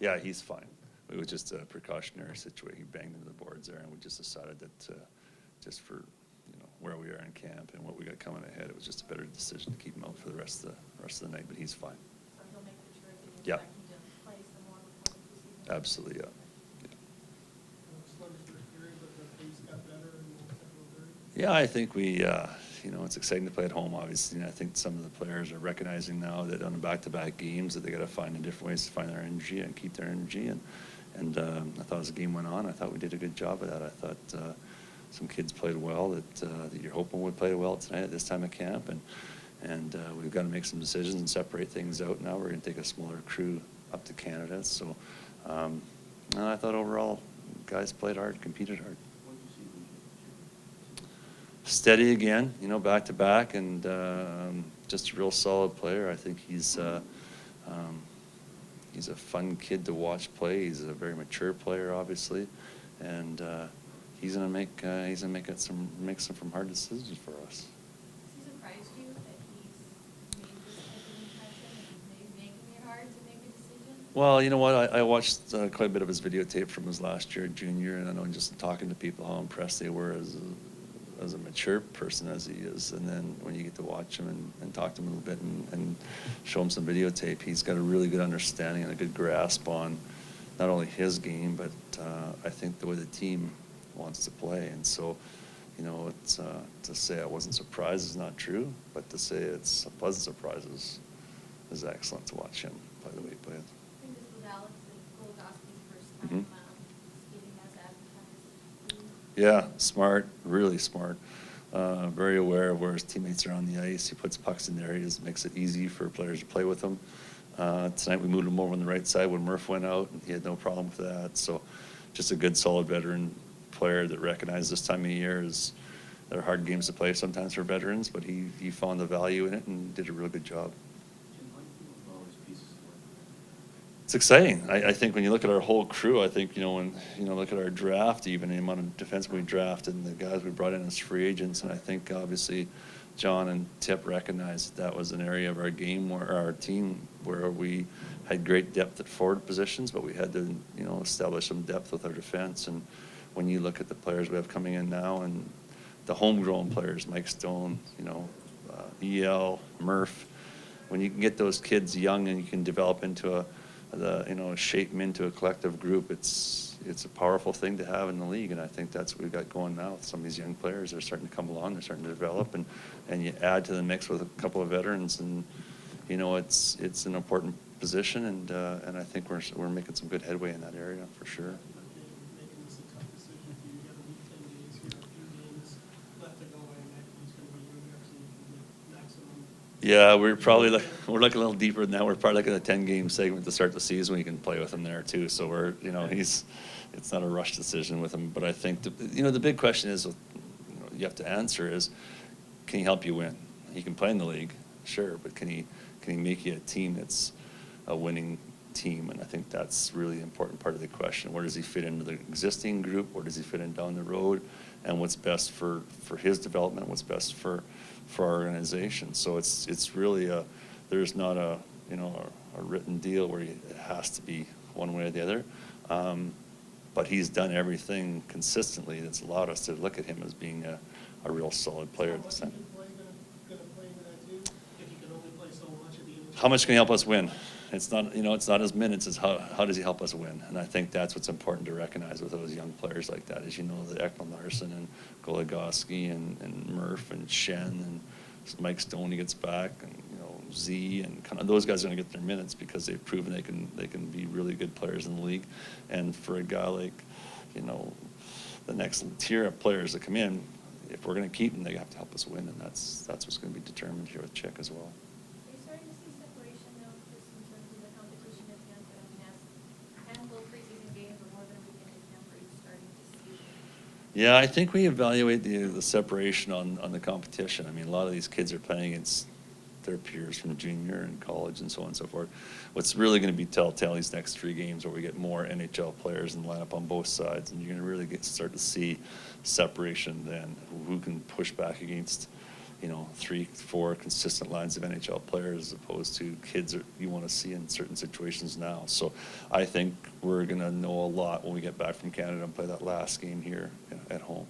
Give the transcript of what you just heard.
Yeah, he's fine. It was just a precautionary situation. He banged into the boards there, and we just decided that just for where we are in camp and what we got coming ahead, it was just a better decision to keep him out for the rest of the night. But he's fine. So he'll make the trip and Yeah. expect him to play some more before the preseason? Absolutely, yeah. Sluggish first period, but the pace got better in the second and third. Yeah, I think we, it's exciting to play at home, obviously. And I think some of the players are recognizing now that on the back-to-back games that they got to find different ways to find their energy and keep their energy. And I thought as the game went on, I thought we did a good job of that. I thought some kids played well that you're hoping would play well tonight at this time of camp. And we've got to make some decisions and separate things out now. We're going to take a smaller crew up to Canada. So I thought overall, guys played hard, competed hard. Steady again, back to back, and just a real solid player. I think he's a fun kid to watch play. He's a very mature player, obviously, and he's gonna make some hard decisions for us. Has he surprised you that he's made this type of impression and he's making it hard to make a decision? Well, you know what? I watched quite a bit of his videotape from his last year at junior, and I know just talking to people how impressed they were as a mature person as he is. And then when you get to watch him and talk to him a little bit and show him some videotape, he's got a really good understanding and a good grasp on not only his game, but I think the way the team wants to play. And so, it's to say I wasn't surprised is not true, but to say it's a pleasant surprise is excellent to watch him play the way he plays. I think this was Alex and Goligoski's first time Mhm. skating as advertised. Yeah, smart, really smart. Very aware of where his teammates are on the ice. He puts pucks in the areas, makes it easy for players to play with him. Tonight we moved him over on the right side when Murph went out, and he had no problem with that. So just a good, solid veteran player that recognized this time of year is they're hard games to play sometimes for veterans, but he found the value in it and did a real good job. It's exciting. I think when you look at our whole crew, I think, when look at our draft, even the amount of defensemen we drafted and the guys we brought in as free agents, and I think obviously John and Tip recognized that was an area of our game where our team where we had great depth at forward positions, but we had to, establish some depth with our defense. And when you look at the players we have coming in now and the homegrown players, Mike Stone, EL, Murph, when you can get those kids young and you can develop into shape them into a collective group, it's a powerful thing to have in the league, and I think that's what we've got going now with some of these young players. They're starting to come along, they're starting to develop, and you add to the mix with a couple of veterans, and it's an important position, and I think we're making some good headway in that area for sure. Making this a tough decision for you. You got a week, 10 days here, a few games left to go, and he's going to be your maximum. Yeah, we're looking a little deeper than that. We're probably looking at a 10-game segment to start the season. We can play with him there too. So we're, it's not a rush decision with him. But I think the big question is, you have to answer is, can he help you win? He can play in the league, sure, but can he make you a team that's a winning team? And I think that's really the important part of the question. Where does he fit into the existing group? Where does he fit in down the road? And what's best for his development? What's best for our organization? So it's really there's not a written deal where it has to be one way or the other. But he's done everything consistently that's allowed us to look at him as being a real solid player at this time. How much can he help us win? It's not, it's not his minutes, it's how does he help us win? And I think that's what's important to recognize with those young players like that, is the Ekman Larsson and Goligoski and Murph and Shen and Mike Stone, he gets back, and Z, and kind of those guys are going to get their minutes because they've proven they can be really good players in the league. And for a guy like, the next tier of players that come in, if we're going to keep them, they have to help us win, and that's what's going to be determined here with Chick as well. Are you starting to see separation though, just in terms of the competition at the end? I mean, as a handful of preseason games or more than a weekend at camp, are you starting to see? Yeah, I think we evaluate the separation on the competition. I mean, a lot of these kids are playing against their peers from junior and college and so on and so forth. What's really going to be telltale these next 3 games where we get more NHL players in the lineup on both sides, and you're going to really start to see separation then, who can push back against you know, 3-4 consistent lines of NHL players as opposed to kids that you want to see in certain situations now. So I think we're going to know a lot when we get back from Canada and play that last game here at home.